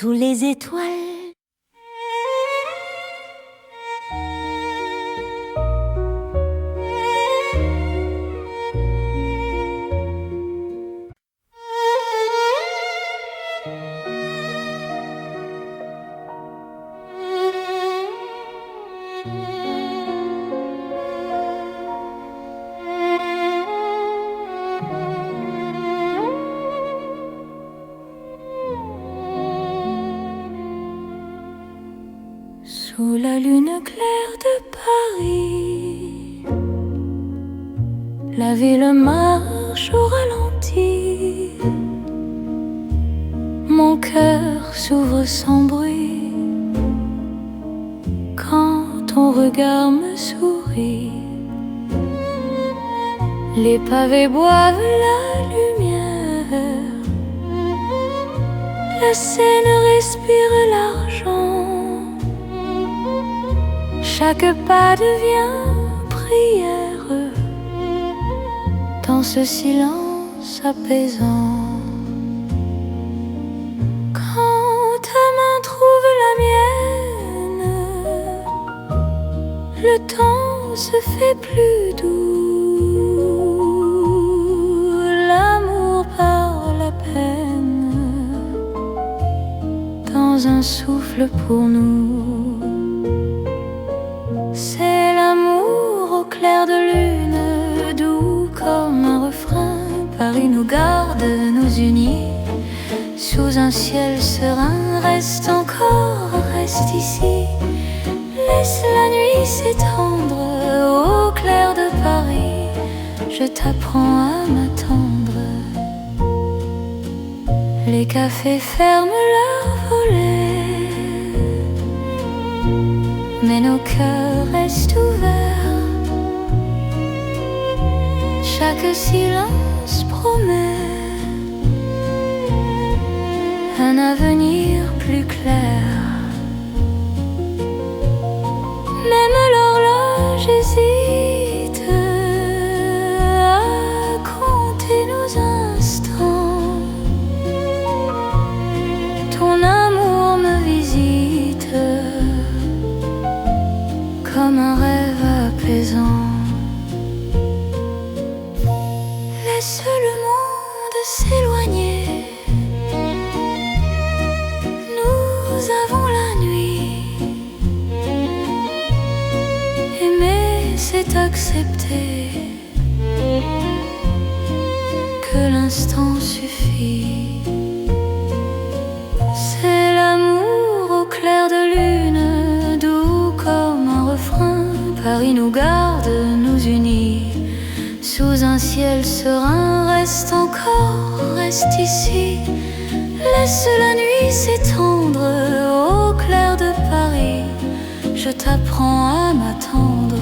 sous les étoiles. Sous la lune claire de Paris, la ville marche au ralenti. Mon cœur s'ouvre sans bruit quand ton regard me sourit. Les pavés boivent la lumière, la Seine respire l'argent. Chaque pas devient prière dans ce silence apaisant. Quand ta main trouve la mienne, le temps se fait plus doux. L'amour par la peine dans un souffle pour nous. C'est l'amour au clair de lune, doux comme un refrain. Paris nous garde, nous unit sous un ciel serein. Reste encore, reste ici. Laisse la nuit s'étendre au clair de Paris. Je t'apprends à m'attendre. Les cafés ferment leurs volets, mais nos cœurs restent ouverts. Chaque silence promet un avenir plus clair. Même l'horloge hésite à compter nos instants. Ton amour me visite comme un rêve apaisant. Laisse le monde s'éloigner. Nous avons la nuit. Aimer, c'est accepter que l'instant suffit. C'est l'amour au clair de lune, doux comme un refrain. Paris nous garde, nous unit sous un ciel serein. Reste encore, reste ici. Laisse la nuit s'étendre au clair de Paris. Je t'apprends à m'attendre.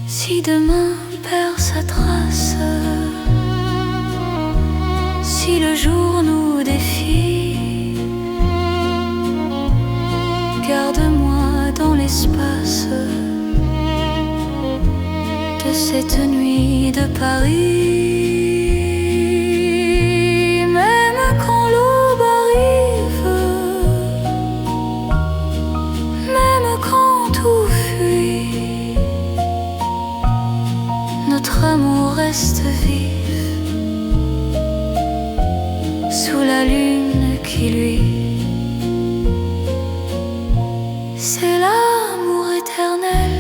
Si demain perd sa trace, si le jour nous défie, garde-moi dans l'espace de cette nuit de Paris. Même quand l'aube arrive, même quand tout fuit, notre amour reste vif sous la lune qui luit. C'est l'amour éternel,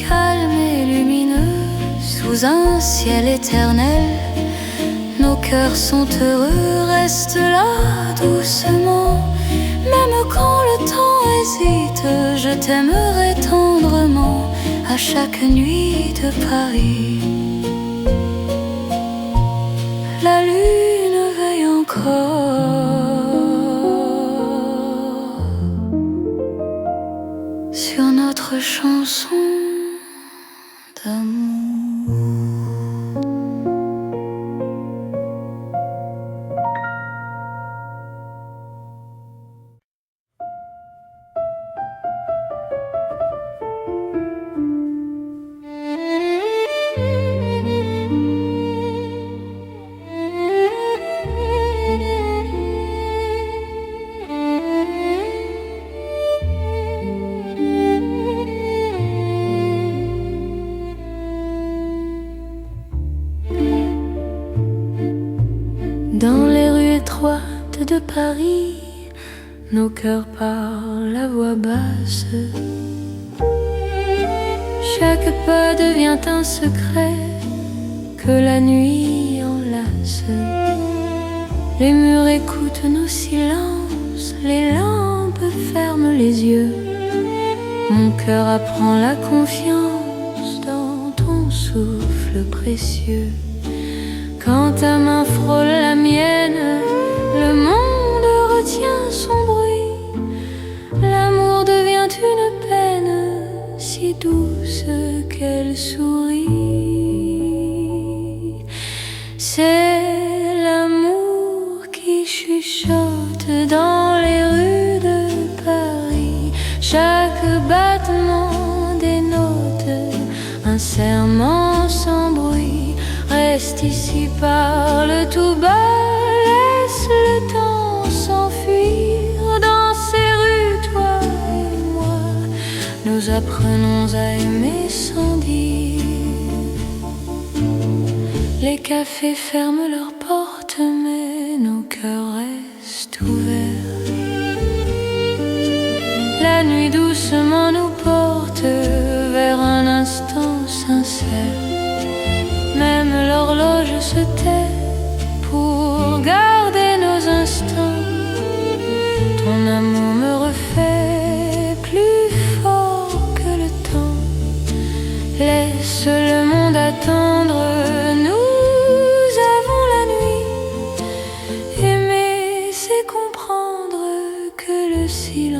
calme et lumineux, sous un ciel éternel. Nos cœurs sont heureux, reste là doucement. Même quand le temps hésite, je t'aimerai tendrement à chaque nuit de Paris. La lune veille encore sur notre chanson d'amour. Dans les rues étroites de Paris, nos cœurs parlent à voix basse. Chaque pas devient un secret que la nuit enlace. Les murs écoutent nos silences, les lampes ferment les yeux. Mon cœur apprend la confiance dans ton souffle précieux. Quand ta main frôle la mienne, le monde retient son bruit. L'amour devient une peine si douce qu'elle sourit. C'est l'amour qui chuchote dans les rues de Paris. Chaque battement dénote un serment sans bruit. Reste ici, parle tout bas, laisse le temps s'enfuir. Dans ces rues, toi et moi, nous apprenons à aimer sans dire. Les cafés ferment leurs portes, mais nos cœurs restent ouverts. La nuit doucement nous porte vers un instant sincère. Même l'horloge se tait pour garder nos instants. Ton amour me refait plus fort que le temps. Laisse le monde attendre, nous avons la nuit. Aimer, c'est comprendre que le silence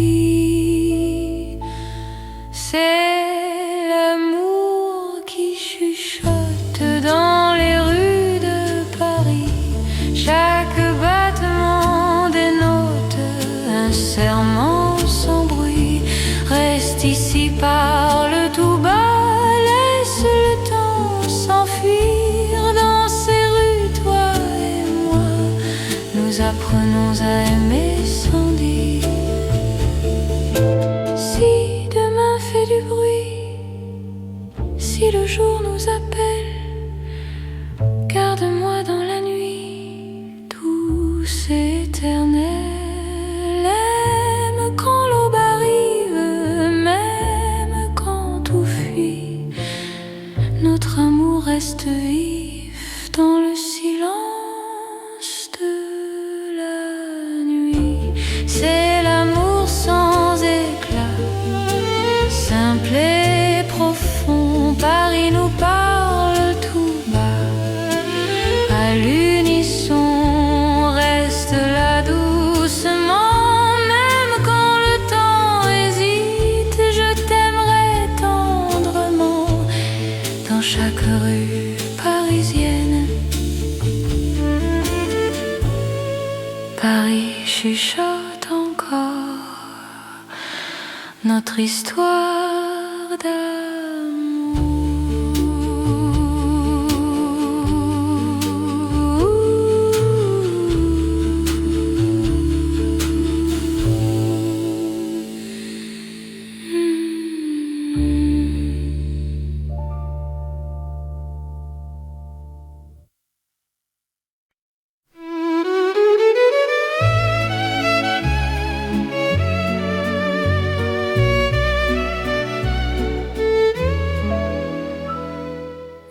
suffit. C'est l'amour qui chuchote dans les rues de Paris. Chaque battement dénote un serment sans bruit. Reste ici, parle tout bas, laisse le temps s'enfuir. Dans ces rues, toi et moi, nous apprenons à aimer sans dire. Si demain fait du bruit, si le jour nous appelle, garde-moi dans la nuit, douce et éternelle. Aime quand l'aube arrive, même quand tout fuit. Notre amour reste vif dans le silence de la nuit. C'est l'amour sans éclat, simple et profond. Paris nous parle tout bas, à l'unisson. Reste là doucement, même quand le temps hésite. Je t'aimerai tendrement dans chaque rue parisienne. Paris chuchote encore notre histoire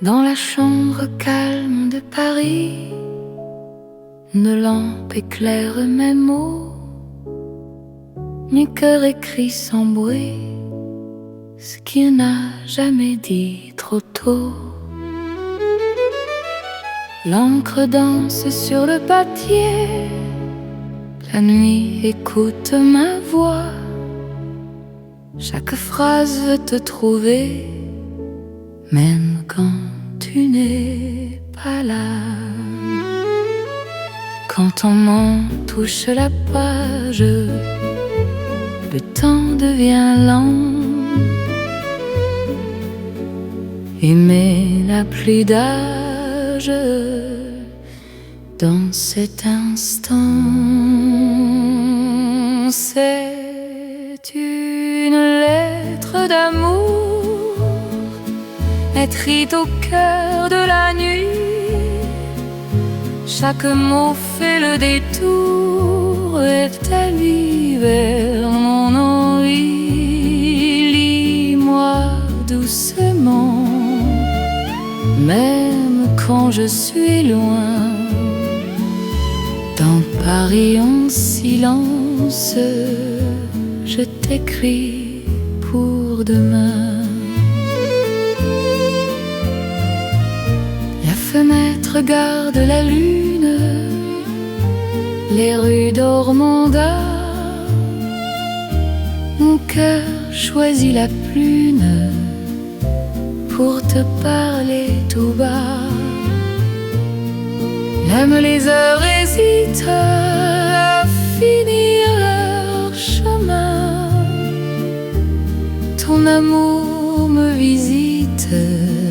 Dans la chambre calme de Paris, une lampe éclaire mes mots. Mon cœur écrit sans bruit ce qu'il n'a jamais dit trop tôt. L'encre danse sur le papier, la nuit écoute ma voix. Chaque phrase veut te trouver, même quand tu n'es pas là. Quand ton main touche la page, le temps devient lent. Aimer n'a plus d'âge dans cet instant. C'est une lettre d'amour écrite au cœur de la nuit. Chaque mot fait le détour et t'allie vers mon envie. Lis-moi doucement, même quand je suis loin. Dans Paris en silence, je t'écris pour demain. La fenêtre garde la lune, les rues d'Ormanda. Mon cœur choisit la prune pour te parler tout bas. Même les heures hésitent à finir leur chemin. Ton amour me visite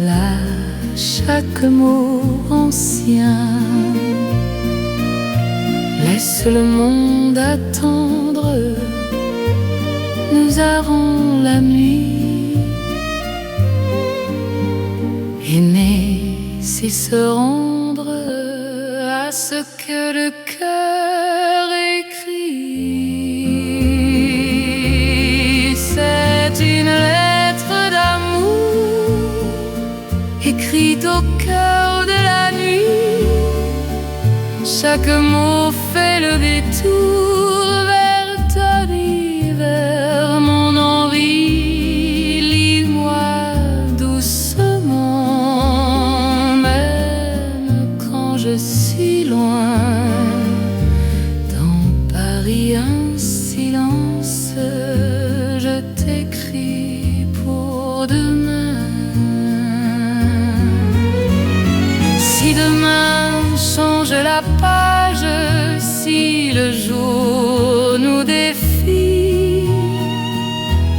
là, chaque mot ancien. Laisse le monde attendre, nous avons la nuit. Aimer, c'est se rendre à ce que le cœur écrit. C'est une lettre d'amour écrite au cœur de la nuit. Chaque mot fait le détour vers ta vie, vers mon envie. Lis-moi doucement, même quand je suis loin. Dans Paris un silence, je t'écris pour demain. Si demain change la page, si le jour nous défie,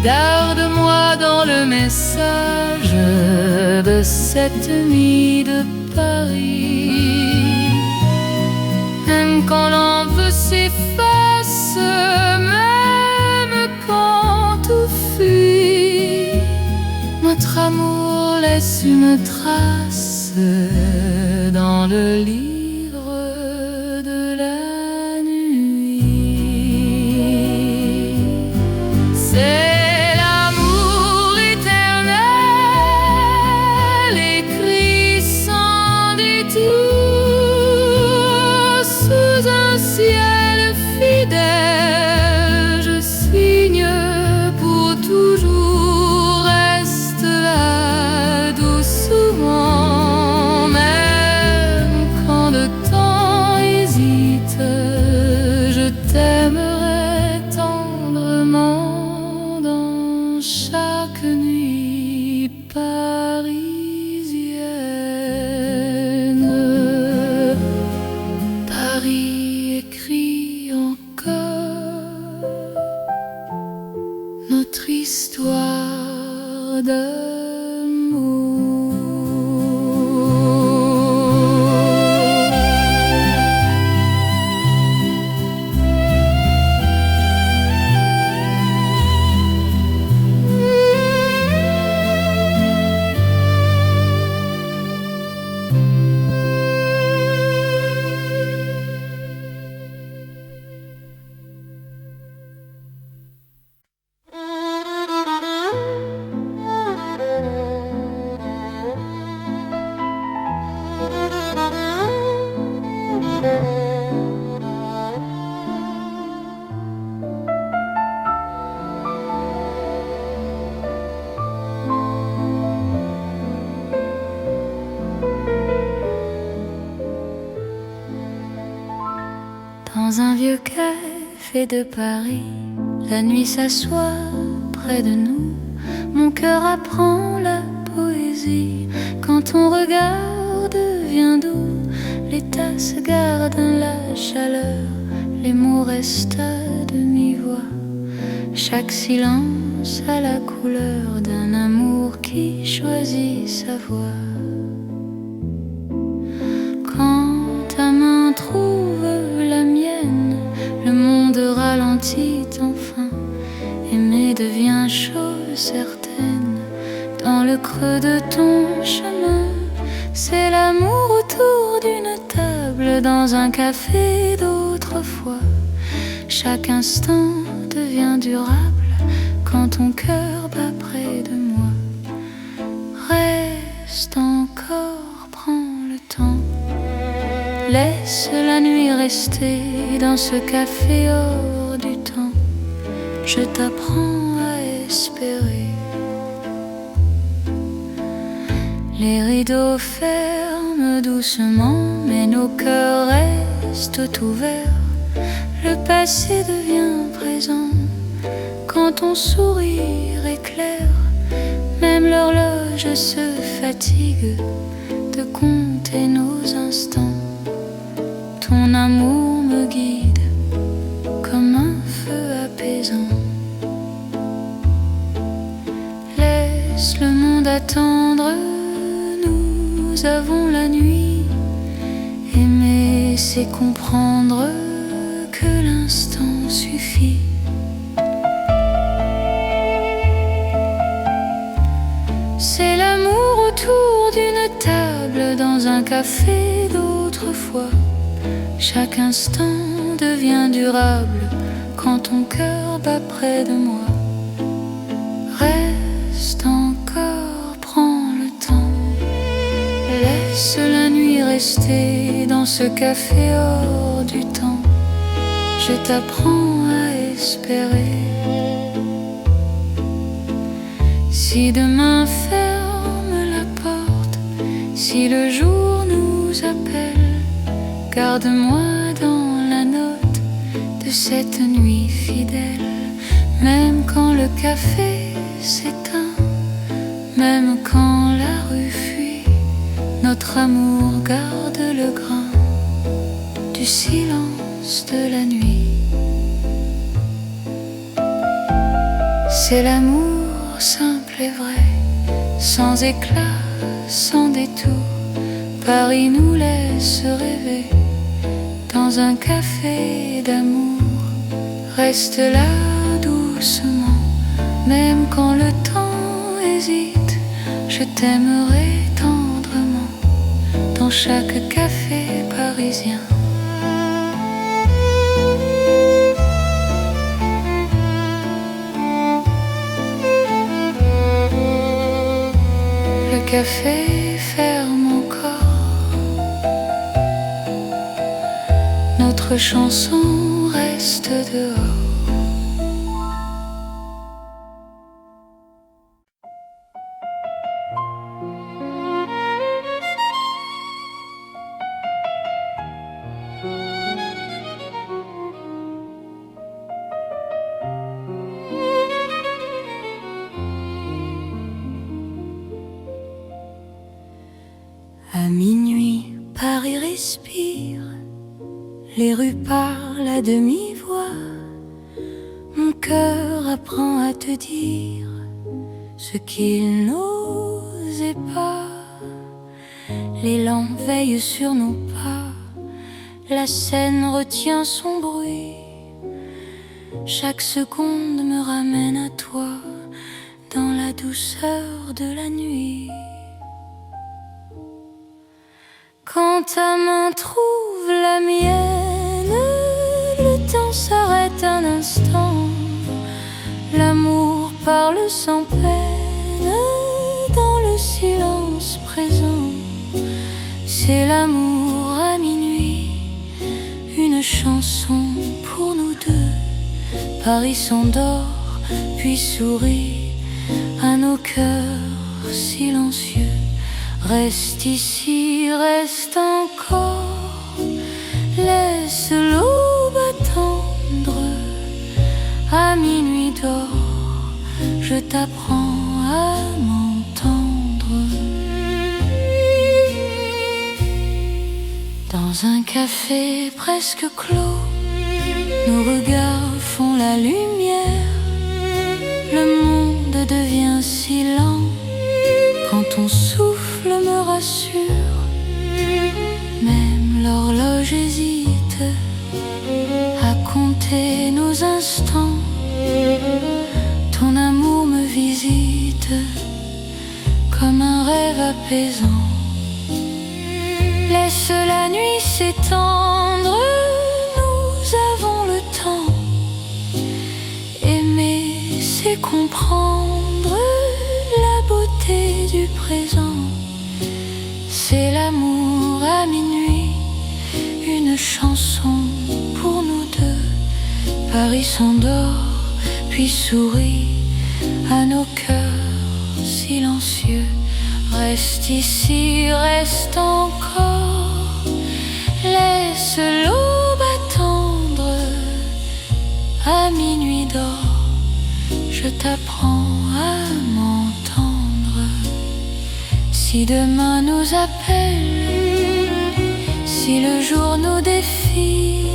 garde-moi dans le message de cette nuit de Paris. Même quand l'envie s'efface, même quand tout fuit, notre amour laisse une trace dans le livre de la nuit. C'est l'amour éternel, écrit sans détour, sous un ciel fidèle. Je signe pour toujours, reste là doucement. Même quand le temps hésite, je t'aimerai tendrement dans chaque nuit parisienne. Paris écrit encore notre histoire d'amour. Dans un vieux café de Paris, la nuit s'assoit près de nous. Mon cœur apprend la poésie. Quand ton regard devient doux, les tasses gardent la chaleur, les mots restent à demi-voix. Chaque silence a la couleur d'un amour qui choisit sa voie. Quand ta main trouve la mienne, le monde ralentit enfin. Aimer devient chose certaine. Dans le creux de ton chemin, c'est l'amour autour d'une table, table dans un café d'autrefois. Chaque instant devient durable quand ton cœur bat près de moi. Reste encore, prends le temps. Laisse la nuit rester dans ce café hors du temps. Je t'apprends à espérer. Les rideaux ferment doucement, mais nos cœurs restent ouverts. Le passé devient présent quand ton sourire éclaire. Même l'horloge se fatigue de compter nos instants. Ton amour me guide comme un feu apaisant. Laisse le monde attendre. Nous avons la nuit. Aimer, c'est comprendre que l'instant suffit. C'est l'amour autour d'une table dans un café d'autrefois. Chaque instant devient durable quand ton cœur bat près de moi. Reste encore, prends le temps. Laisse la nuit rester dans ce café hors du temps. Je t'apprends à espérer. Si demain ferme la porte, si le jour nous appelle, garde-moi dans la note de cette nuit fidèle. Même quand le café s'éteint, même quand la rue fuit, notre amour garde le grain du silence de la nuit. C'est l'amour simple et vrai, sans éclat, sans détour. Paris nous laisse rêver dans un café d'amour. Reste là doucement, même quand le temps hésite. Je t'aimerai tendrement dans chaque café parisien. Le café ferme encore. Notre chanson reste dehors. À minuit, Paris respire, les rues parlent à demi-voix. Mon cœur apprend à te dire ce qu'il n'osait pas. L'élan veille sur nos pas, la scène retient son bruit. Chaque seconde me ramène à toi, dans la douceur de la nuit. Quand ta main trouve la mienne, le temps s'arrête un instant. L'amour parle sans peine dans le silence présent. C'est l'amour à minuit, une chanson pour nous deux. Paris s'endort puis sourit à nos cœurs silencieux. Reste ici, reste encore, laisse l'aube attendre. À minuit dors, je t'apprends à m'entendre. Dans un café presque clos, nos regards font la lumière. Le monde devient si lent quand ton souffle me rassure. Même l'horloge hésite à compter nos instants. Ton amour me visite comme un rêve apaisant. Laisse la nuit s'étendre, nous avons le temps. Aimer, c'est comprendre la beauté du présent. C'est l'amour à minuit, une chanson pour nous deux. Paris s'endort, puis sourit à nos cœurs silencieux. Reste ici, reste encore, laisse l'aube attendre. À minuit d'or, je t'apprends à m'entendre. Si demain nous appelle, si le jour nous défie,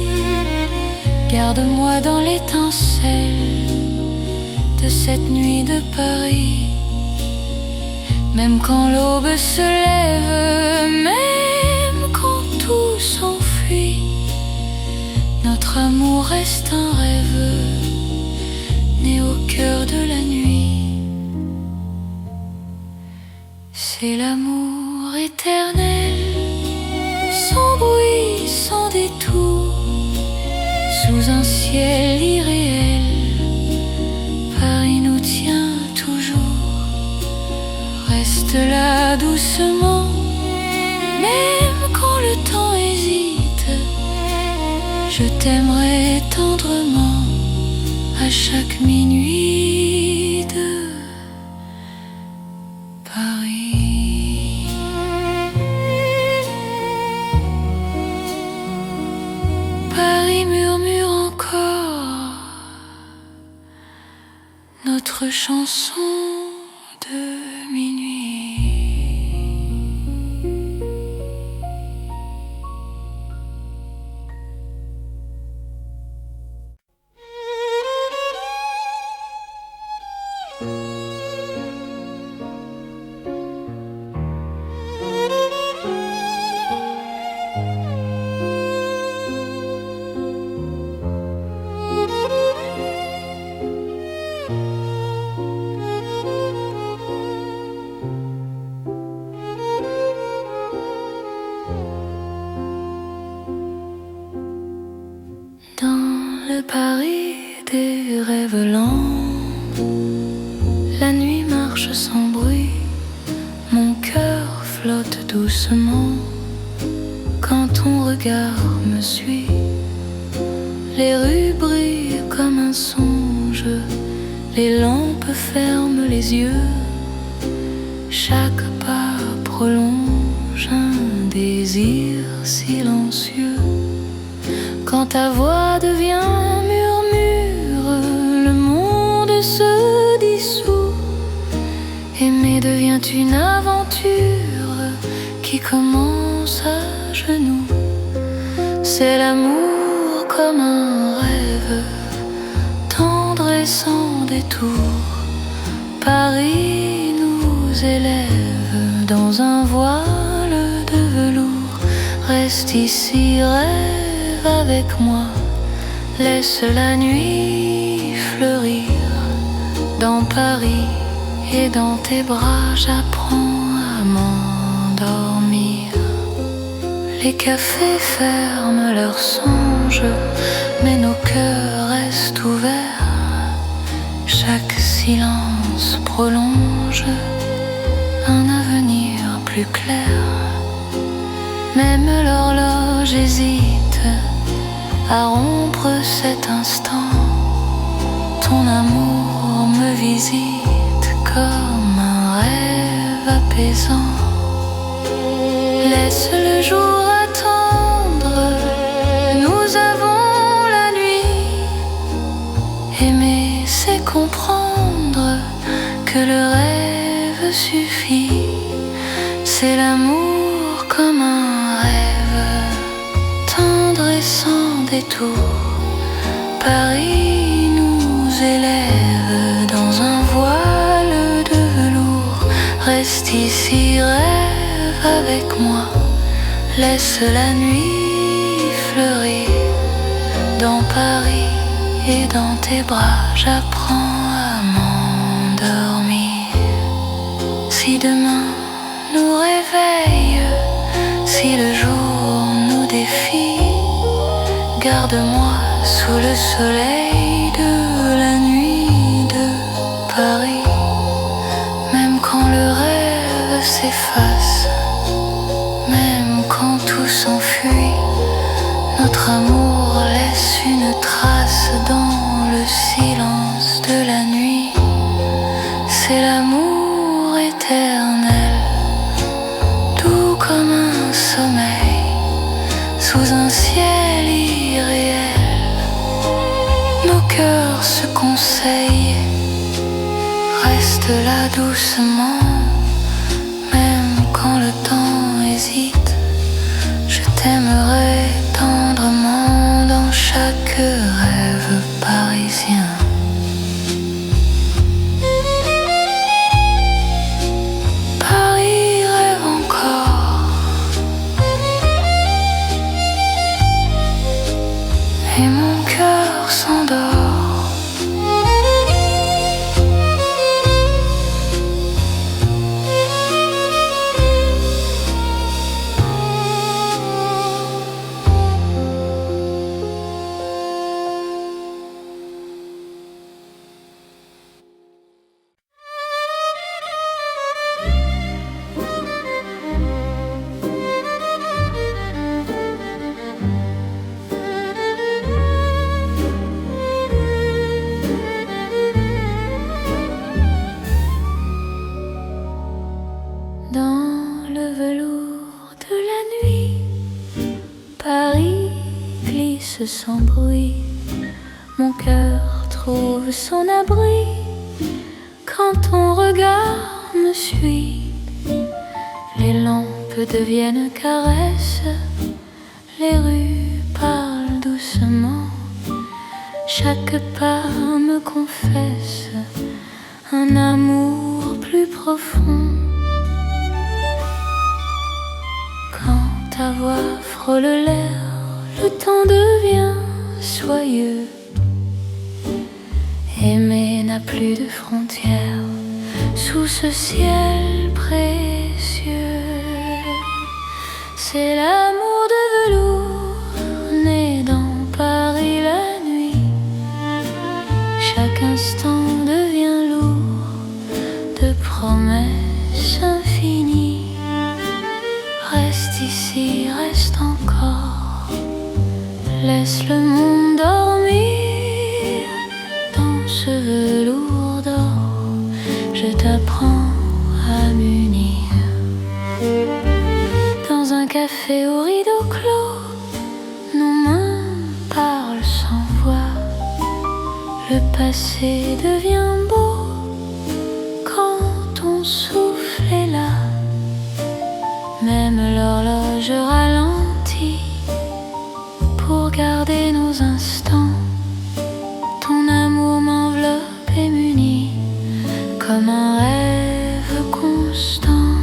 garde-moi dans l'étincelle de cette nuit de Paris. Même quand l'aube se lève, même quand tout s'enfuit, notre amour reste un rêve né au cœur de la nuit. C'est l'amour éternel, sans bruit, sans détour, sous un ciel irréel. Paris nous tient toujours. Reste là doucement, même quand le temps hésite. Je t'aimerai tendrement à chaque minuit de Paris. Paris murmure encore notre chanson de minuit. Paris des rêves lents, la nuit marche sans bruit, mon cœur flotte doucement quand ton regard me suit. Les rues brillent comme un songe, les lampes ferment les yeux, chaque pas prolonge un désir silencieux. Quand ta voix devient murmure, le monde se dissout. Aimer devient une aventure qui commence à genoux. C'est l'amour comme un rêve, tendre et sans détour. Paris nous élève dans un voile de velours. Reste ici, rêve avec moi, laisse la nuit fleurir. Dans Paris et dans tes bras, j'apprends à m'endormir. Les cafés ferment leurs songes, mais nos cœurs restent ouverts. Chaque silence prolonge un avenir plus clair. Même l'horloge hésite à rompre cet instant. Ton amour me visite comme un rêve apaisant. Laisse le jour attendre, nous avons la nuit. Aimer, c'est comprendre que le rêve suffit. C'est l'amour comme un rêve, tendre et sans détour. Paris nous élève dans un voile de velours. Reste ici, rêve avec moi, laisse la nuit fleurir. Dans Paris et dans tes bras, j'apprends à m'endormir. Si demain nous réveille, si le jour Garde-moi sous le soleil de la nuit de Paris. Même quand le rêve s'efface, même quand tout s'enfuit, notre amour laisse une trace dans le silence de la nuit. C'est l'amour éternel, doux comme un sommeil, sous un ciel irréel. Nos cœurs se conseillent, reste là doucement, même quand le temps hésite. Je t'aimerai tendrement dans chaque rêve parisien. Paris rêve encore, et mon cœur s'endort. Dans le velours de la nuit, Paris glisse sans bruit. Mon cœur trouve son abri quand ton regard me suit. Les lampes deviennent caresses, les rues parlent doucement. Chaque pas me confesse un amour plus profond. Quand ta voix frôle l'air, le temps devient soyeux. Aimer n'a plus de frontières sous ce ciel précieux. C'est l'amour de velours né dans Paris la nuit. Chaque instant devient lourd de promesses infinies. Reste ici, reste encore, laisse le monde dormir. Dans ce velours d'or, je t'apprends à m'unir. Dans un café au rideau clos, nos mains parlent sans voix. Le passé devient beau quand ton souffle est là. Même l'horloge ralentit pour garder nos instants. Ton amour m'enveloppe et m'unit comme un rêve constant.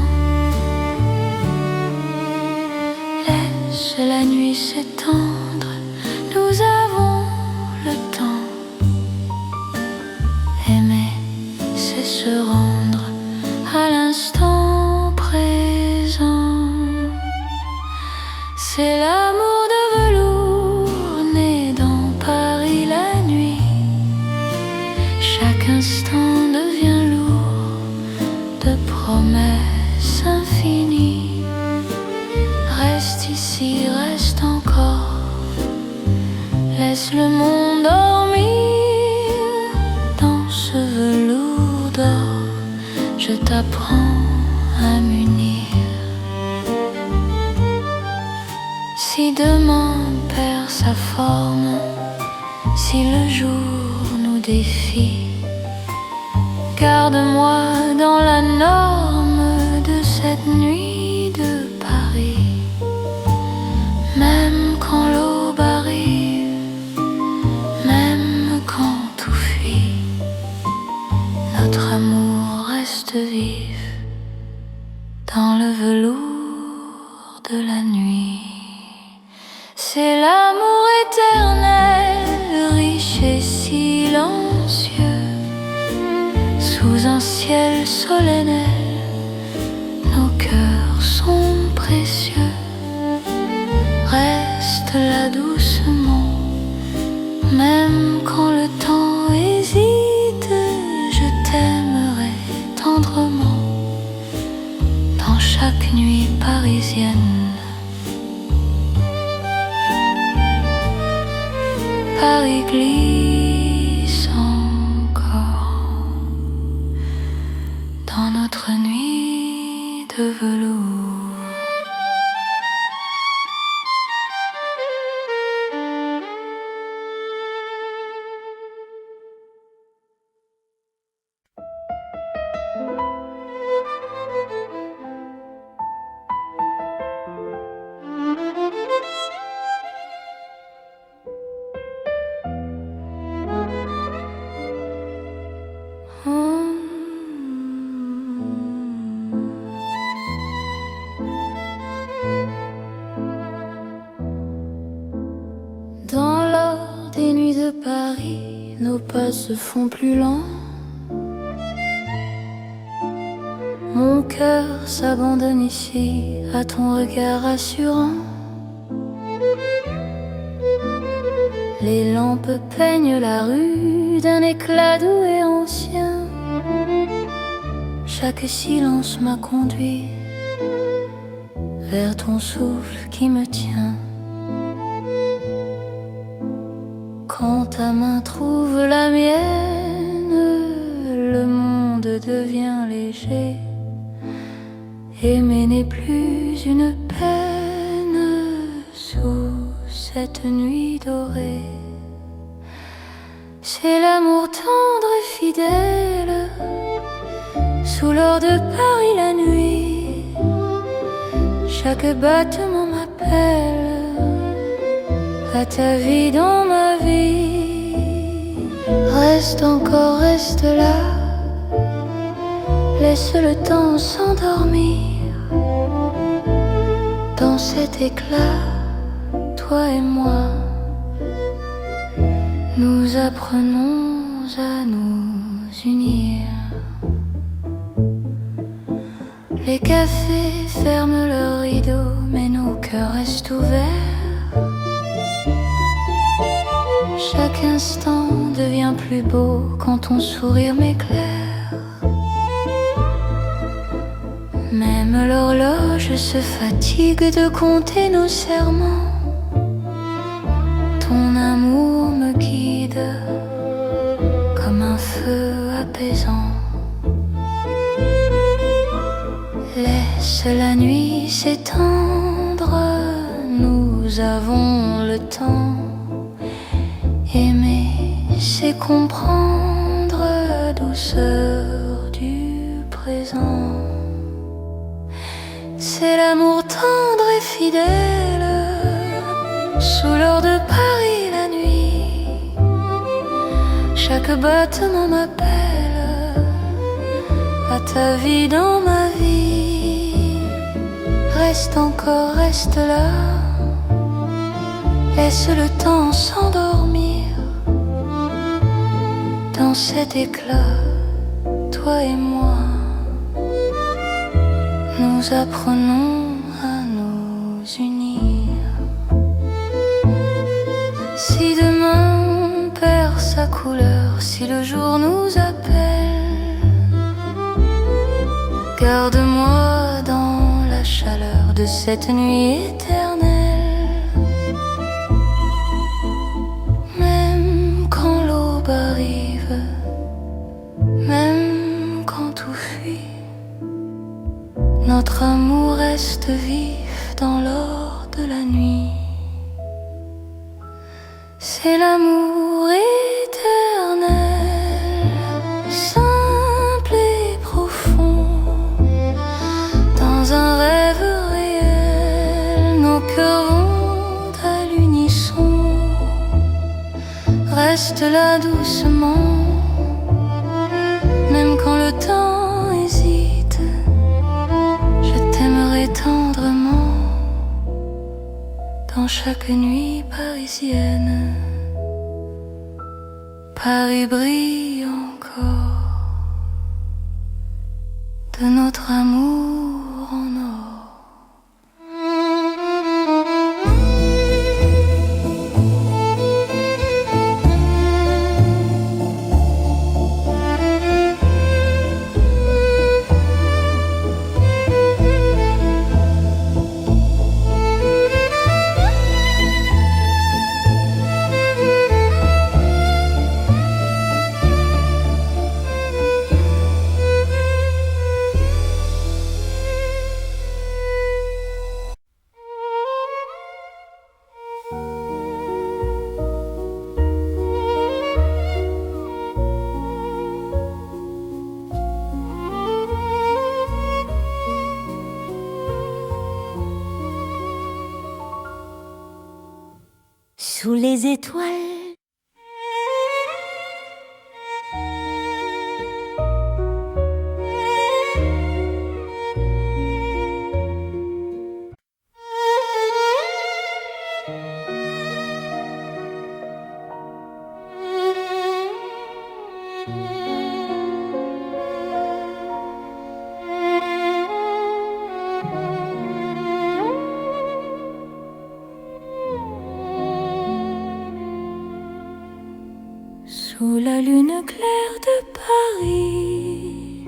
Laisse la nuit s'étendre, nous avons le temps. Aimer, c'est se rendre à l'instant présent. C'est l'amour de velours né dans Paris la nuit. Chaque instant devient lourd de promesses infinies. Reste ici, reste encore, laisse le monde dormir. Dans ce velours d'or, je t'apprends à m'unir. Si demain perd sa forme, si le jour nous défie, garde-moi dans la norme de cette nuit de Paris. Même quand l'aube arrive, même quand tout fuit, notre amour reste vif dans le velours de la nuit. C'est l'amour éternel, riche et silencieux, sous un ciel solennel, nos cœurs sont précieux. Reste là doucement, parisienne. Paris glisse encore dans notre nuit de velours. Dans l'or des nuits de Paris, nos pas se font plus lents. Mon cœur s'abandonne ici à ton regard rassurant. Les lampes peignent la rue d'un éclat doux et ancien. Chaque silence m'a conduit vers ton souffle qui me tient. Quand ta main trouve la mienne, le monde devient léger. Aimer n'est plus une peine sous cette nuit dorée. C'est l'amour tendre et fidèle sous l'or de Paris la nuit. Chaque battement m'appelle à ta vie dans ma vie. Reste encore, reste là, laisse le temps s'endormir. Dans cet éclat, toi et moi, nous apprenons à nous unir. Les cafés ferment leurs rideaux, mais nos cœurs restent ouverts. Chaque instant devient plus beau quand ton sourire m'éclaire. Même l'horloge se fatigue de compter nos serments. Ton amour me guide comme un feu apaisant. Laisse la nuit s'étendre, nous avons le temps. Aimer, c'est comprendre la douceur du présent. C'est l'amour tendre et fidèle sous l'or de Paris la nuit. Chaque battement m'appelle à ta vie dans ma vie. Reste encore, reste là, laisse le temps s'endormir. Dans cet éclat, toi et moi, nous apprenons à nous unir. Si demain perd sa couleur, si le jour nous appelle, garde-moi dans la chaleur de cette nuit éternelle. Même quand l'aube arrive, même quand tout fuit, notre amour reste vif dans l'or de la nuit. C'est l'amour éternel, simple et profond. Dans un rêve réel, nos cœurs vont à l'unisson. Reste là doucement, même quand le temps hésite. Je t'aimerai tendrement dans chaque nuit parisienne. Paris brille encore de notre amour en or. sous les étoiles. Sous la lune claire de Paris,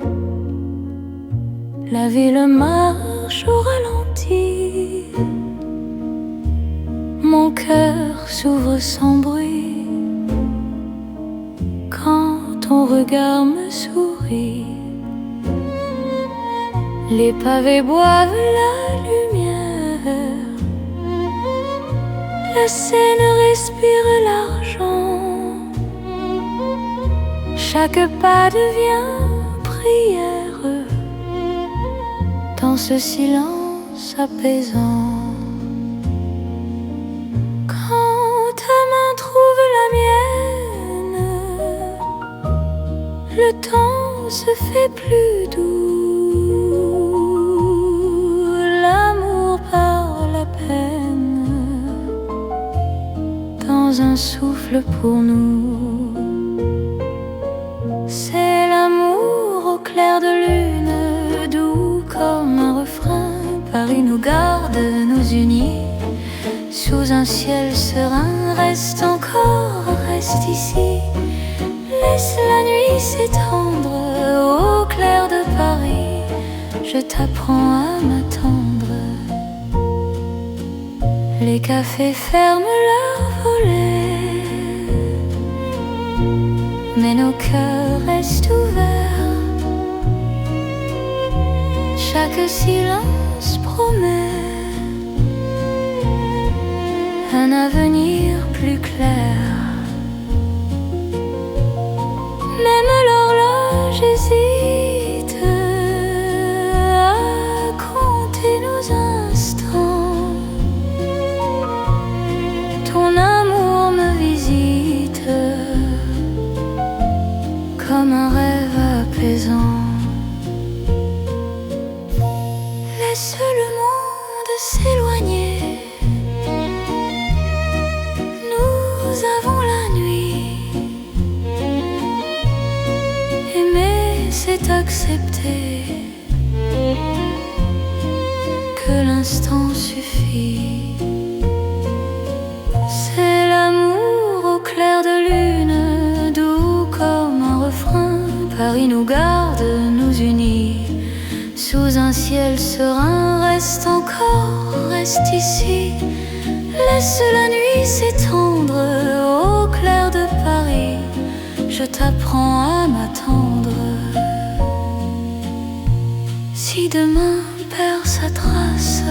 la ville marche au ralenti. Mon cœur s'ouvre sans bruit quand ton regard me sourit. Les pavés boivent la lumière, la Seine respire l'argent. Chaque pas devient prière dans ce silence apaisant. Quand ta main trouve la mienne, le temps se fait plus doux. L'amour par la peine dans un souffle pour nous. C'est l'amour au clair de lune, doux comme un refrain. Paris nous garde, nous unit sous un ciel serein. Reste encore, reste ici. Laisse la nuit s'étendre au clair de Paris. Je t'apprends à m'attendre. Les cafés ferment leurs volets, mais nos cœurs restent ouverts. Chaque silence promet un avenir plus clair. Même l'horloge hésite à compter nos instants. Ton amour me visite comme un rêve apaisant. Laisse le monde s'éloigner. Nous avons la nuit. Aimer, c'est accepter que l'instant suffit. C'est l'amour au clair de lune, doux comme un refrain. Paris nous garde, nous unit sous un ciel serein. Reste encore, reste ici. Laisse la nuit s'étendre au clair de Paris. Je t'apprends à m'attendre. Si demain perd sa trace,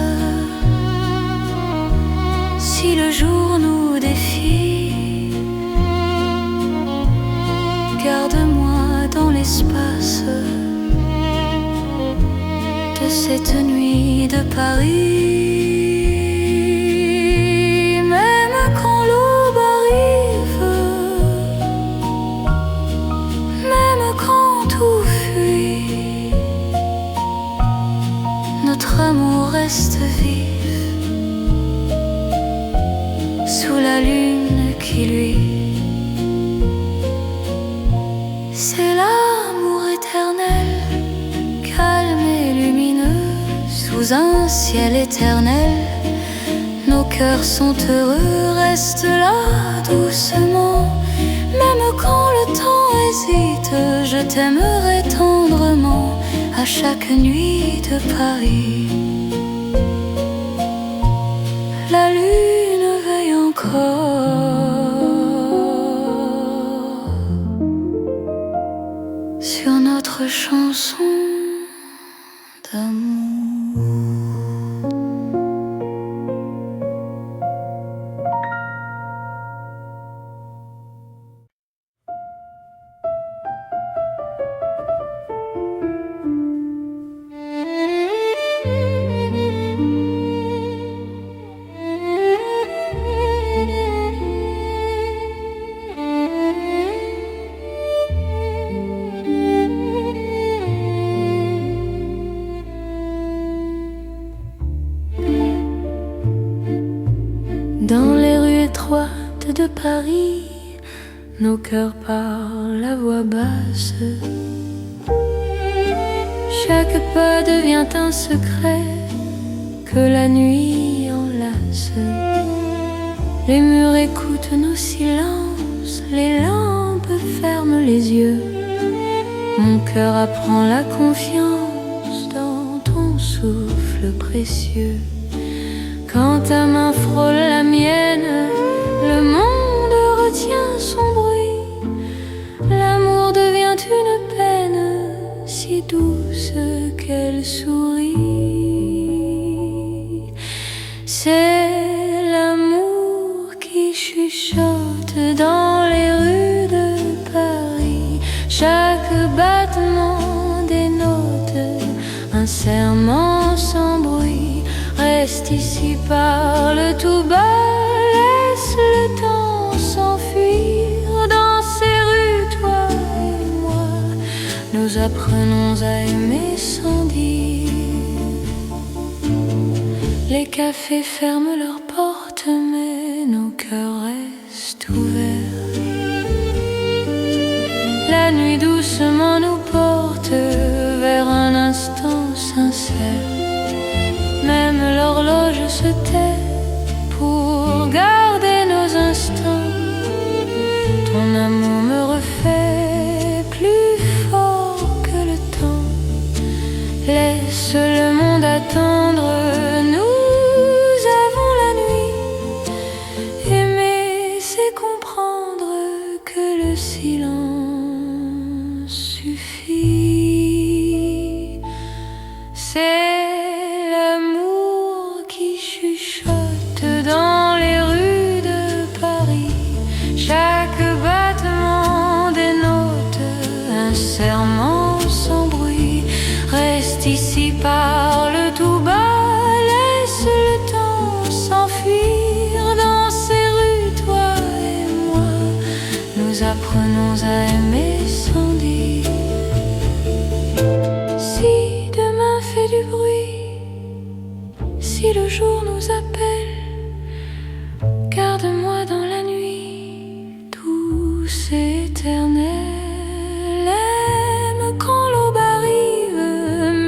si le jour nous défie, garde-moi dans l'espace de cette nuit de Paris. Même quand l'aube arrive, même quand tout fuit, notre amour reste vif sous la lune qui luit. C'est l'amour éternel, calme et lumineux, sous un ciel éternel. Nos cœurs sont heureux, reste là doucement. Même quand le temps hésite, je t'aimerai tendrement à chaque nuit de Paris. La lune veille encore sur notre chanson d'amour. Dans les rues étroites de Paris, nos cœurs parlent à voix basse. Chaque pas devient un secret que la nuit enlace. Les murs écoutent nos silences, les lampes ferment les yeux. Mon cœur apprend la confiance dans ton souffle précieux. Quand ta main frôle la mienne, le monde retient son bruit. L'amour devient une peine si douce qu'elle sourit. C'est l'amour qui chuchote dans les rues de Paris. Chaque battement dénote un serment sans bruit. Reste ici, parle tout bas, laisse le temps s'enfuir. Dans ces rues, toi et moi, nous apprenons à aimer sans dire. Les cafés ferment leurs portes, mais nos cœurs restent ouverts. La nuit doucement nous porte vers un instant sincère. Même l'horloge se tait pour garder nos instants. Ton amour me refait plus fort que le temps. Laisse le monde attendre, nous avons la nuit. Aimer, c'est comprendre que le silence suffit. C'est l'amour qui chuchote dans les rues de Paris. Chaque battement dénote un serment sans bruit. Reste ici, parle tout bas, laisse le temps s'enfuir. Dans ces rues, toi et moi, nous apprenons à aimer sans dire. Si demain fait du bruit, si le jour nous appelle, garde-moi dans la nuit, douce et éternelle. Aime quand l'aube arrive,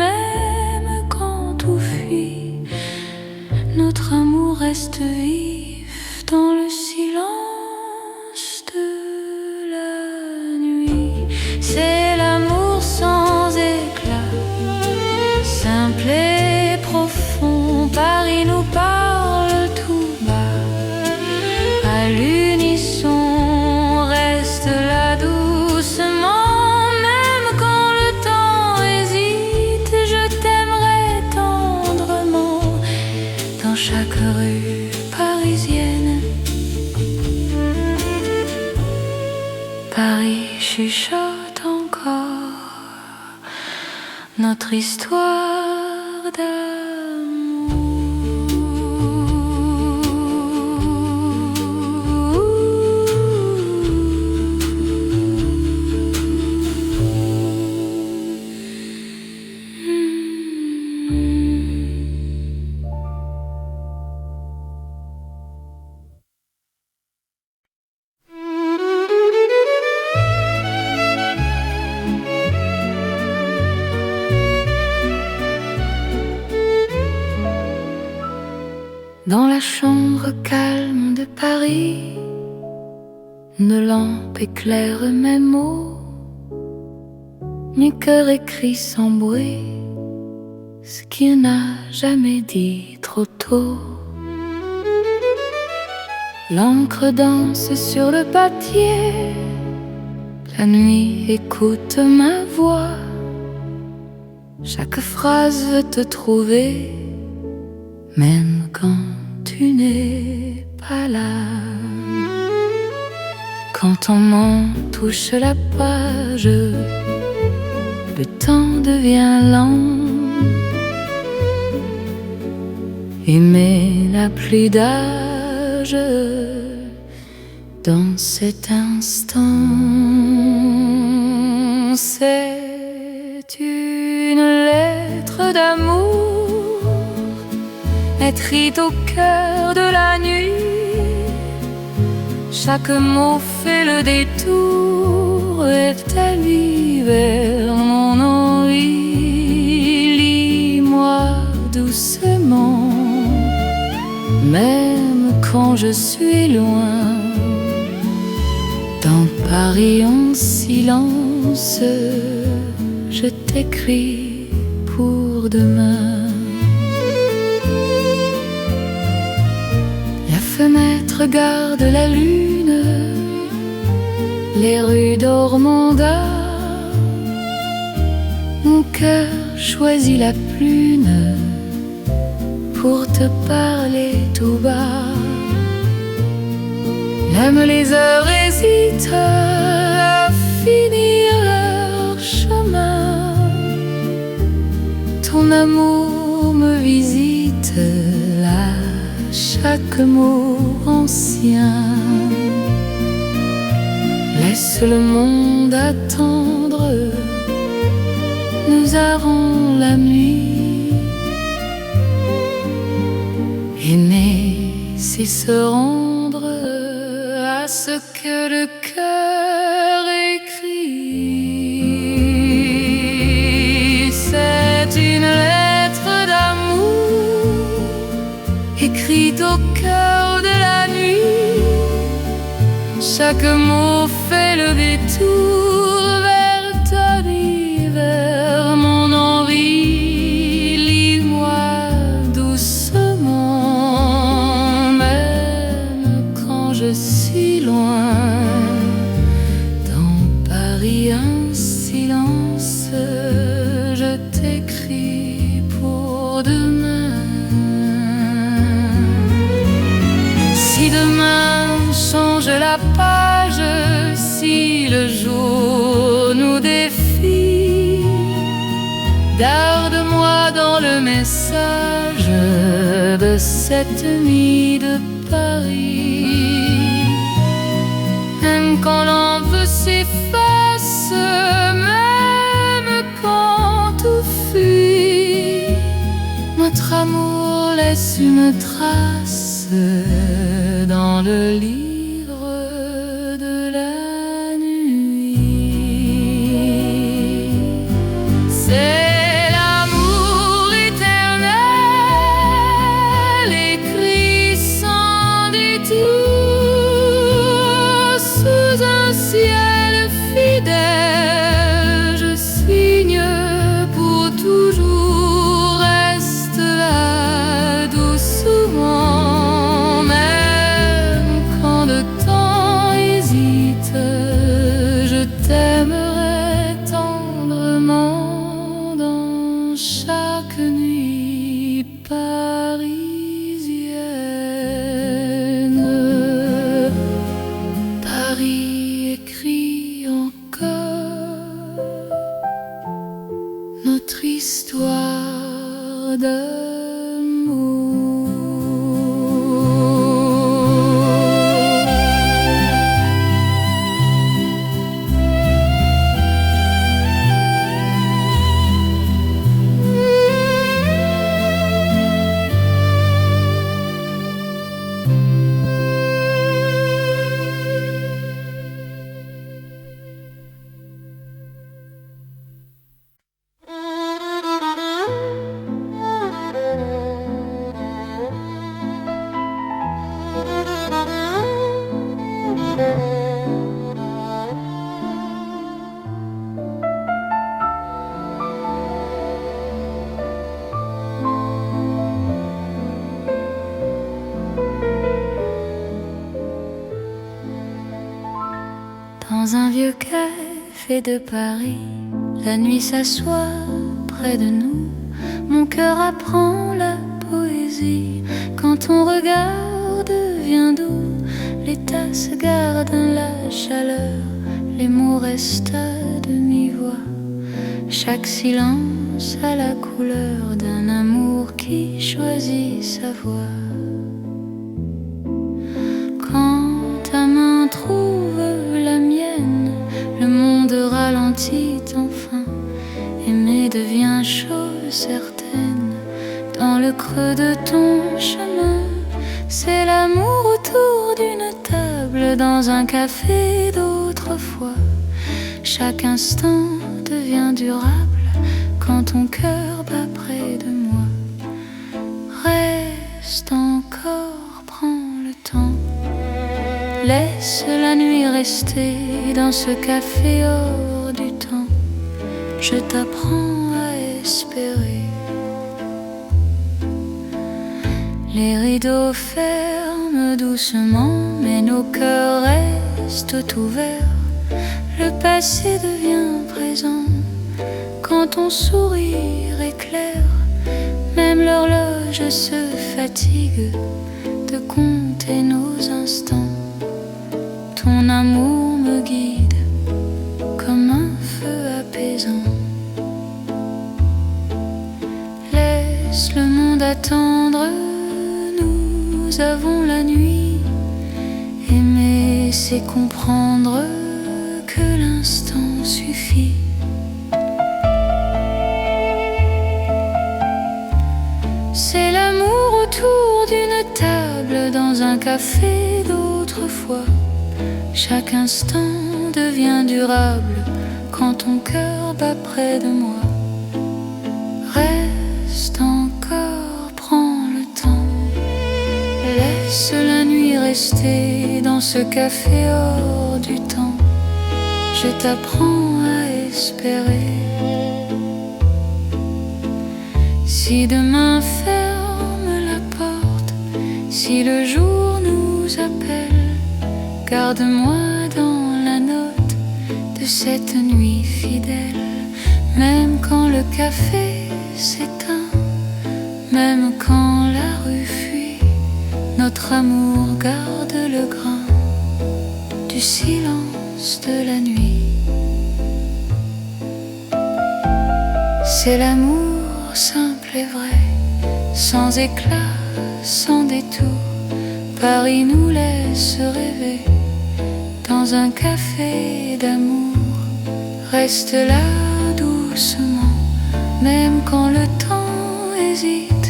même quand tout fuit. Notre amour reste vif dans le silence de la nuit. C'est l'amour sans éclat, simple et profond. Paris nous parle tout bas, à l'unisson. Reste là doucement, même quand le temps hésite. Je t'aimerai tendrement dans chaque rue parisienne. Paris chuchote encore notre histoire Dans la chambre calme de Paris, une lampe éclaire mes mots. Mon cœur écrit sans bruit ce qu'il n'a jamais dit trop tôt. L'encre danse sur le papier, la nuit écoute ma voix. Chaque phrase veut te trouver, même quand tu n'es pas là. Quand ton main touche la page, le temps devient lent. Aimer n'a plus d'âge dans cet instant. C'est une lettre d'amour écrite au cœur de la nuit. Chaque mot fait le détour et t'allie vers mon envie. Lis-moi doucement, même quand je suis loin. Dans Paris en silence, je t'écris pour demain. La fenêtre garde la lune, les rues d'Ormanda. Mon cœur choisit la prune pour te parler tout bas. Même les heures hésitent à finir leur chemin. Ton amour me visite là, chaque mot ancien. Laisse le monde attendre, nous avons la nuit. Aimer, c'est se rendre à ce que le cœur écrit. C'est une lettre d'amour écrite au cœur de la nuit. Chaque mot fait le détour vers ta vie, vers mon envie. Lis-moi doucement, même quand je suis loin. Dans Paris un silence, je t'écris pour demain. Si demain change la page, si le jour nous défie, garde-moi dans le message de cette nuit de Paris. Même quand l'envie s'efface, même quand tout fuit, notre amour laisse une trace dans le livre de la nuit. C'est l'amour éternel, écrit sans détour, sous un ciel fidèle. Je signe pour toujours, reste là doucement. Même quand le temps hésite, je t'aimerai tendrement dans chaque nuit parisienne. Paris écrit encore notre histoire d'amour. Dans un vieux café de Paris, la nuit s'assoit près de nous. Mon cœur apprend la poésie. Quand ton regard devient doux, les tasses gardent la chaleur, les mots restent à demi-voix. Chaque silence a la couleur d'un amour qui choisit sa voie. Quand ta main trouve la mienne, le monde ralentit enfin. Aimer devient chose certaine. Dans le creux de ton chemin, c'est l'amour autour d'une table, table dans un café d'autrefois. Chaque instant devient durable quand ton cœur bat près de moi. Reste encore, prends le temps. Laisse la nuit rester dans ce café hors du temps. Je t'apprends à espérer. Les rideaux ferment doucement, mais nos cœurs restent ouverts. Le passé devient présent quand ton sourire éclaire. Même l'horloge se fatigue de compter nos instants. Ton amour me guide comme un feu apaisant. Laisse le monde attendre. Nous avons la nuit. Aimer, c'est comprendre que l'instant suffit. C'est l'amour autour d'une table dans un café d'autrefois. Chaque instant devient durable quand ton cœur bat près de moi. Reste encore, prends le temps. Laisse la nuit rester dans ce café hors du temps. Je t'apprends à espérer. Si demain ferme la porte, si le jour nous appelle, garde-moi dans la note de cette nuit fidèle. Même quand le café s'éteint, même quand la rue fuit, notre amour garde le grain du silence de la nuit. C'est l'amour simple et vrai, sans éclat, sans détour. Paris nous laisse rêver dans un café d'amour. Reste là doucement, même quand le temps hésite.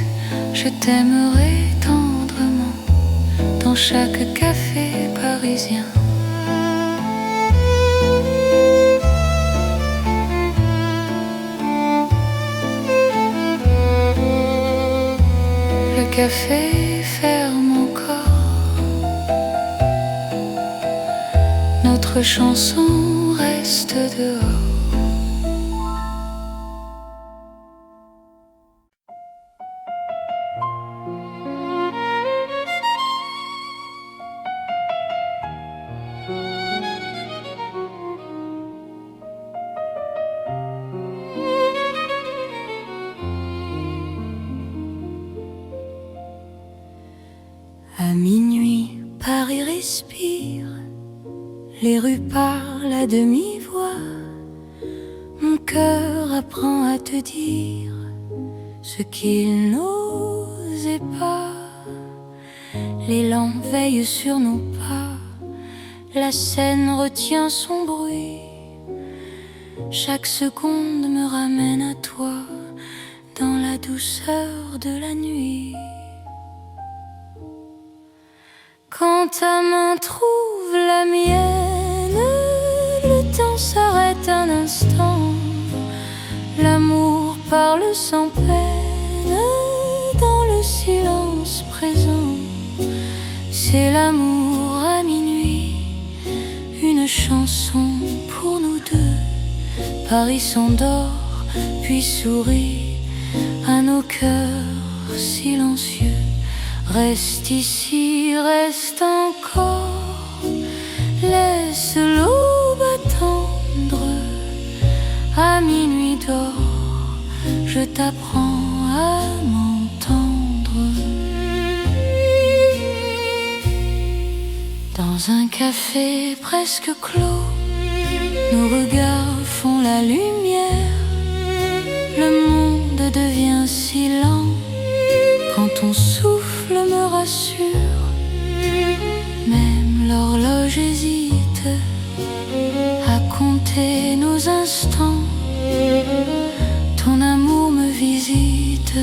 Je t'aimerai tendrement dans chaque café parisien. Le café ferme encore. Notre chanson reste dehors. À minuit, Paris respire, les rues parlent à demi-voix. Mon cœur apprend à te dire ce qu'il n'osait pas. L'élan veille sur nos pas, la scène retient son bruit. Chaque seconde me ramène à toi, dans la douceur de la nuit. Quand ta main trouve la mienne, le temps s'arrête un instant. L'amour parle sans peine dans le silence présent. C'est l'amour à minuit, une chanson pour nous deux. Paris s'endort puis sourit à nos cœurs silencieux. Reste ici, reste encore, laisse l'aube attendre. À minuit dors, je t'apprends à m'entendre. Dans un café presque clos, nos regards font la lumière. Le monde devient si lent quand ton souffle me rassure. Même l'horloge hésite à compter nos instants. Ton amour me visite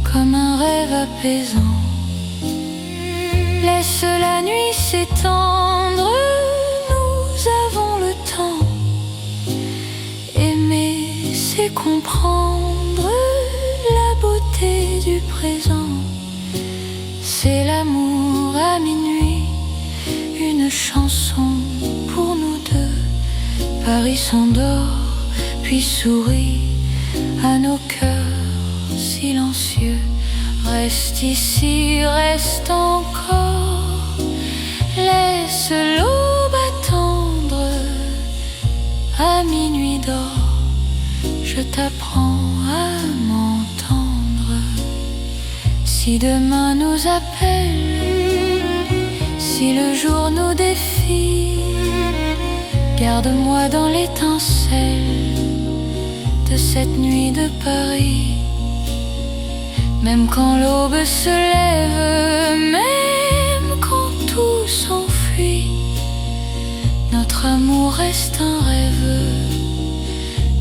comme un rêve apaisant. Laisse la nuit s'étendre, nous avons le temps. Aimer, c'est comprendre la beauté du présent. C'est l'amour à minuit, une chanson pour nous deux. Paris s'endort, puis sourit à nos cœurs silencieux. Reste ici, reste encore, laisse l'aube attendre. À minuit d'or, je t'apprends à m'entendre. Si demain nous appelle, si le jour nous défie, garde-moi dans l'étincelle de cette nuit de Paris. Même quand l'aube se lève, même quand tout s'enfuit, notre amour reste un rêve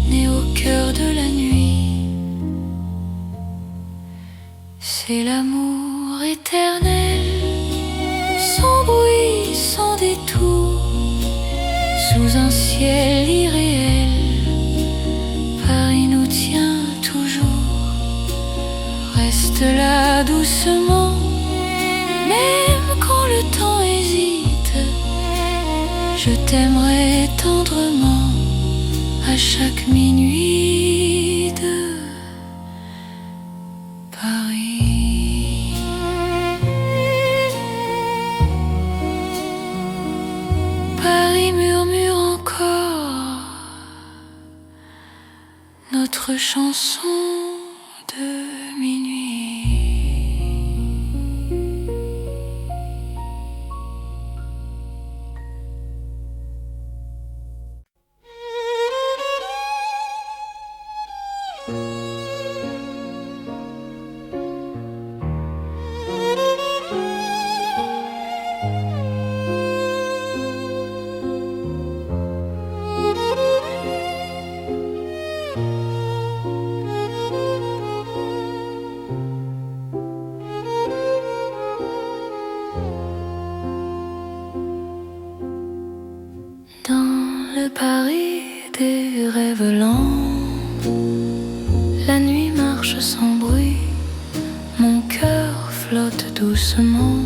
né au cœur de la nuit. C'est l'amour éternel, sans bruit, sans détour, sous un ciel irréel. Paris nous tient toujours. Reste là doucement, même quand le temps hésite. Je t'aimerai tendrement à chaque minuit de Paris. Paris murmure encore notre chanson de minuit. Paris des rêves lents, la nuit marche sans bruit, mon cœur flotte doucement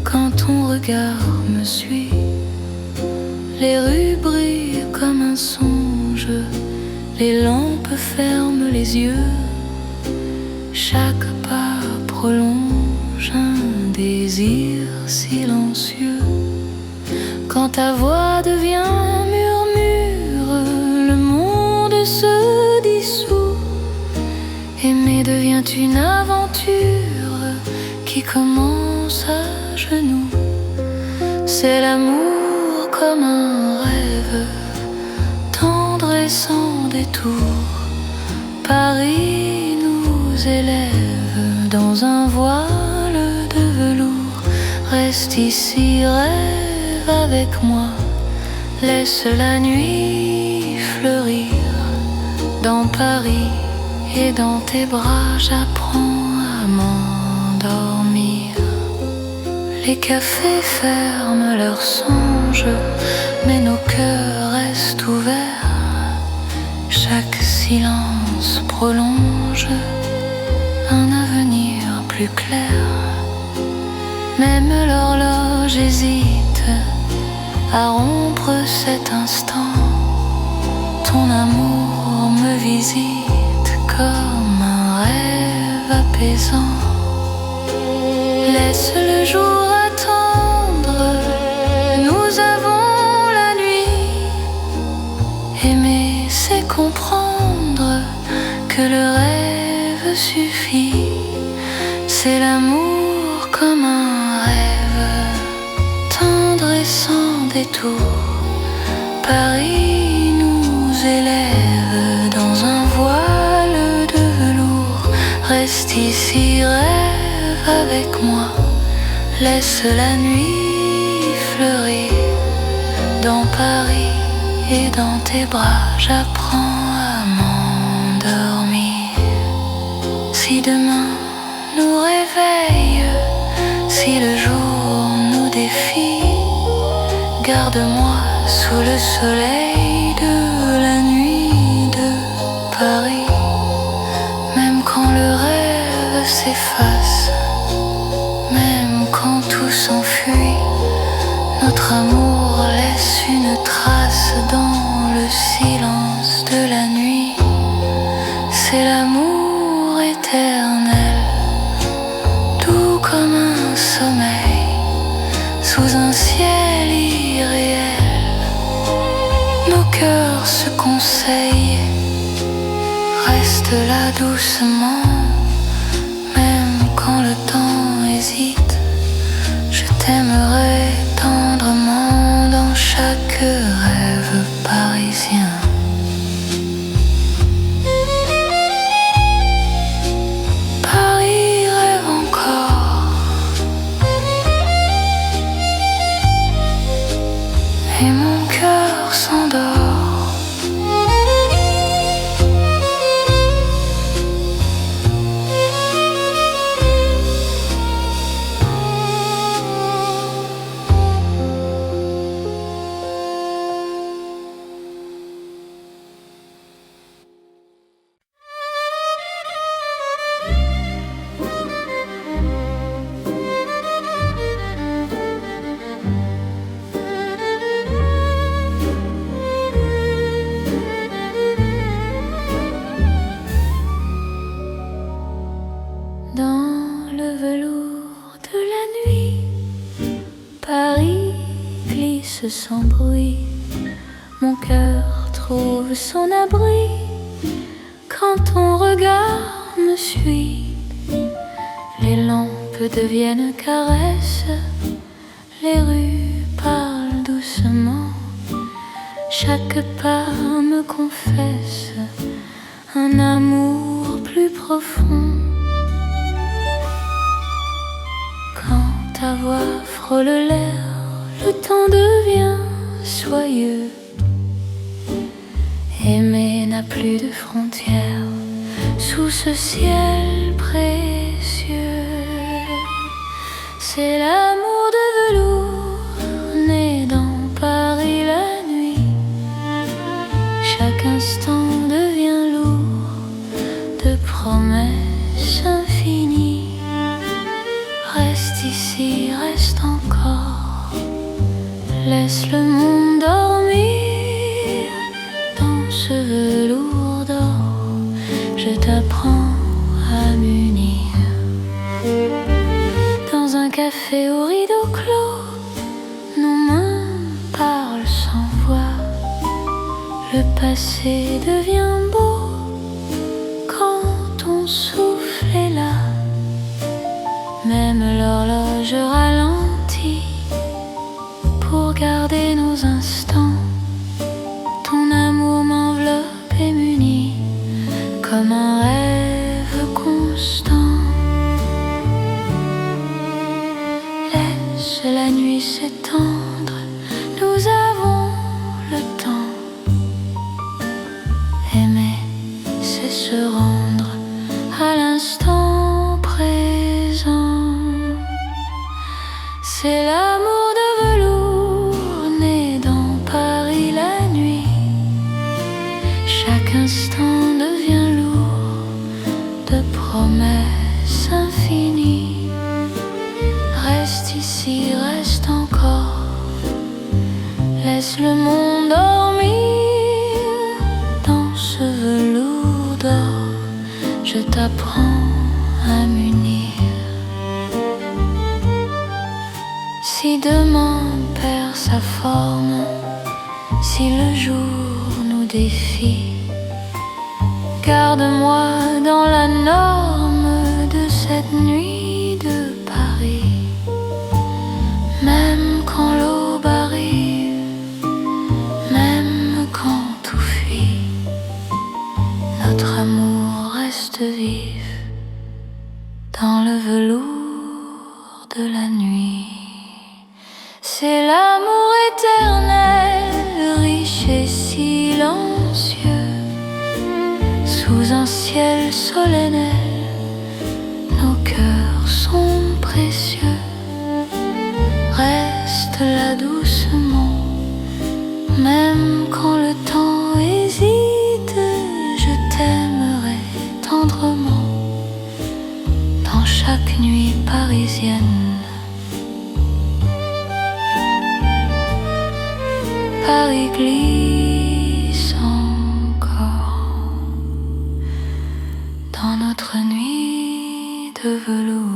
quand ton regard me suit. Les rues brillent comme un songe, les lampes ferment les yeux, chaque pas prolonge un désir silencieux. Quand ta voix devient murmure, le monde se dissout. Aimer devient une aventure qui commence à genoux. C'est l'amour comme un rêve, tendre et sans détour. Paris nous élève dans un voile de velours. Reste ici, rêve avec moi, laisse la nuit fleurir. Dans Paris et dans tes bras, j'apprends à m'endormir. Les cafés ferment leurs songes, mais nos cœurs restent ouverts. Chaque silence prolonge un avenir plus clair. Même l'horloge hésite à rompre cet instant. Ton amour me visite comme un rêve apaisant. Laisse le jour attendre, nous avons la nuit. Aimer, c'est comprendre que le rêve suffit. C'est l'amour comme un rêve, tendre et sans détour. Paris nous élève dans un voile de velours. Reste ici, rêve avec moi, laisse la nuit fleurir. Dans Paris et dans tes bras, j'apprends à m'endormir. Si demain nous réveille, Si le jour nous défie, garde-moi sous le soleil de la nuit de Paris. Même quand le rêve s'efface, même quand tout s'enfuit, notre amour laisse une trace dans le silence de la nuit. C'est l'amour éternel, doux comme un sommeil, sous un ciel irréel. Nos cœurs se conseillent, reste là doucement, même quand le temps hésite. Je t'aimerai tendrement dans chaque rêve parisien. Paris rêve encore, et mon cœur s'endort. Dans le velours de la nuit, Paris glisse sans bruit. Mon cœur trouve son abri quand ton regard me suit. Les lampes deviennent caresses, les rues parlent doucement. Chaque pas me confesse un amour plus profond. Quand ta voix frôle l'air, le temps devient soyeux. Aimer n'a plus de frontières sous ce ciel précieux. C'est l'amour de velours né dans Paris la nuit. Chaque instant devient lourd de promesses infinies. Reste ici, reste encore, laisse le monde dormir. Dans ce velours d'or, je t'apprends à m'unir. Dans un café au rideau clos, nos mains parlent sans voix. Le passé devient beau quand ton souffle est là. Même l'horloge ralentit pour garder nos instants. Ton amour m'enveloppe et m'unit comme un rêve constant. Laisse la nuit s'étendre, nous avons le temps. Aimer, c'est se rendre à l'instant présent. C'est l'amour de velours né dans Paris la nuit. Chaque instant devient lourd de promesses infinies. Reste ici, reste encore, laisse le monde dormir. Dans ce velours d'or, je t'apprends à m'unir. Si demain perd sa forme, si le jour nous défie, garde-moi dans la norme de cette nuit de Paris. Même quand l'aube arrive, même quand tout fuit, notre amour reste vif dans le velours de la nuit. C'est l'amour éternel, riche et silencieux, sous un ciel solennel. Nos cœurs sont précieux, parisienne. Paris glisse encore dans notre nuit de velours.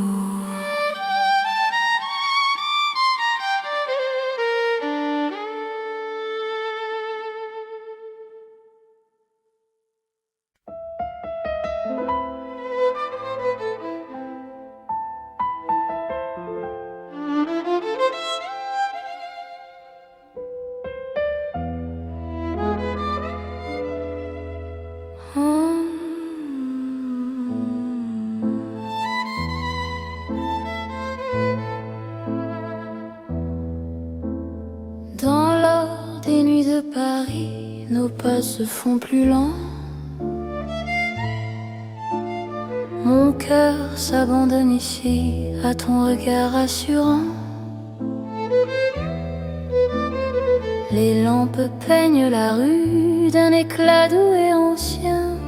Dans l'or des nuits de Paris, nos pas se font plus lents. Mon cœur s'abandonne ici à ton regard rassurant. Les lampes peignent la rue d'un éclat doux et ancien.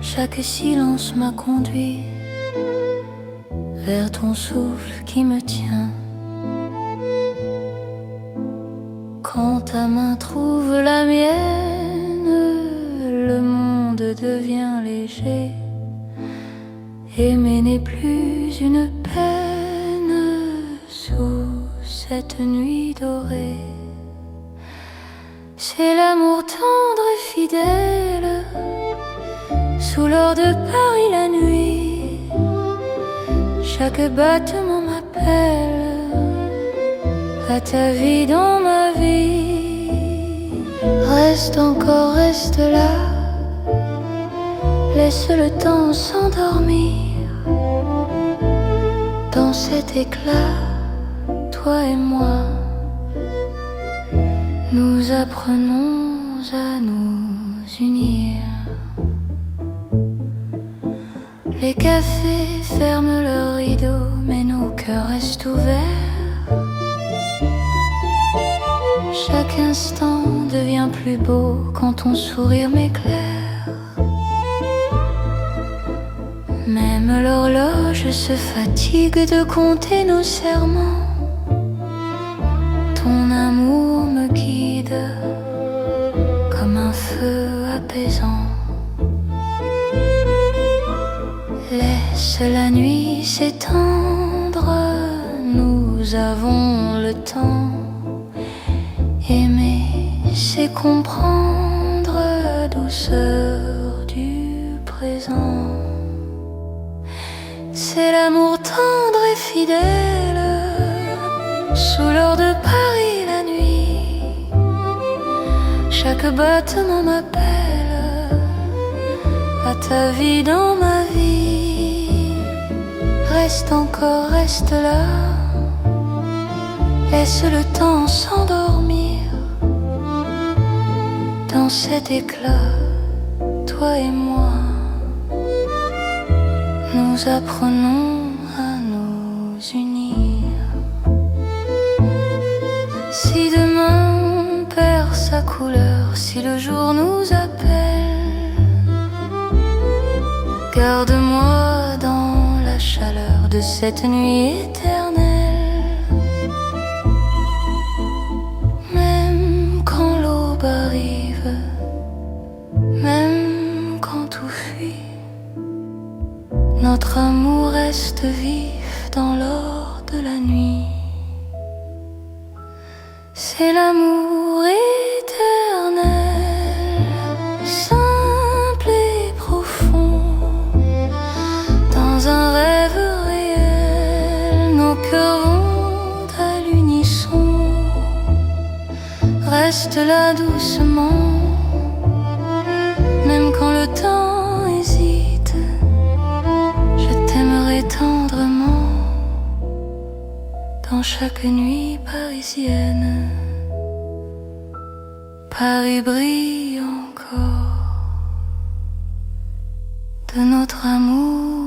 Chaque silence m'a conduit vers ton souffle qui me tient. Quand ta main trouve la mienne, le monde devient léger. Aimer n'est plus une peine sous cette nuit dorée. C'est l'amour tendre et fidèle sous l'or de Paris la nuit. Chaque battement m'appelle à ta vie dans ma vie. Reste encore, reste là, laisse le temps s'endormir. Dans cet éclat, toi et moi, nous apprenons à nous unir. Les cafés ferment leurs rideaux, mais nos cœurs restent ouverts. Chaque instant devient plus beau quand ton sourire m'éclaire. Même l'horloge se fatigue de compter nos serments. Ton amour me guide comme un feu apaisant. Laisse la nuit s'étendre, nous avons le temps. Aimer, c'est comprendre la douceur du présent. C'est l'amour tendre et fidèle sous l'or de Paris la nuit. Chaque battement m'appelle à ta vie dans ma vie. Reste encore, reste là, laisse le temps s'endormir. Dans cet éclat, toi et moi, nous apprenons à nous unir. Si demain perd sa couleur, si le jour nous appelle, garde-moi dans la chaleur de cette nuit éternelle. Même quand l'aube arrive, même quand tout fuit, notre amour reste vif dans l'or de la nuit. C'est l'amour éternel, simple et profond. Dans un rêve réel, nos cœurs vont à l'unisson. Reste là doucement, même quand le temps hésite. Je t'aimerai tendrement dans chaque nuit parisienne. Paris brille encore de notre amour.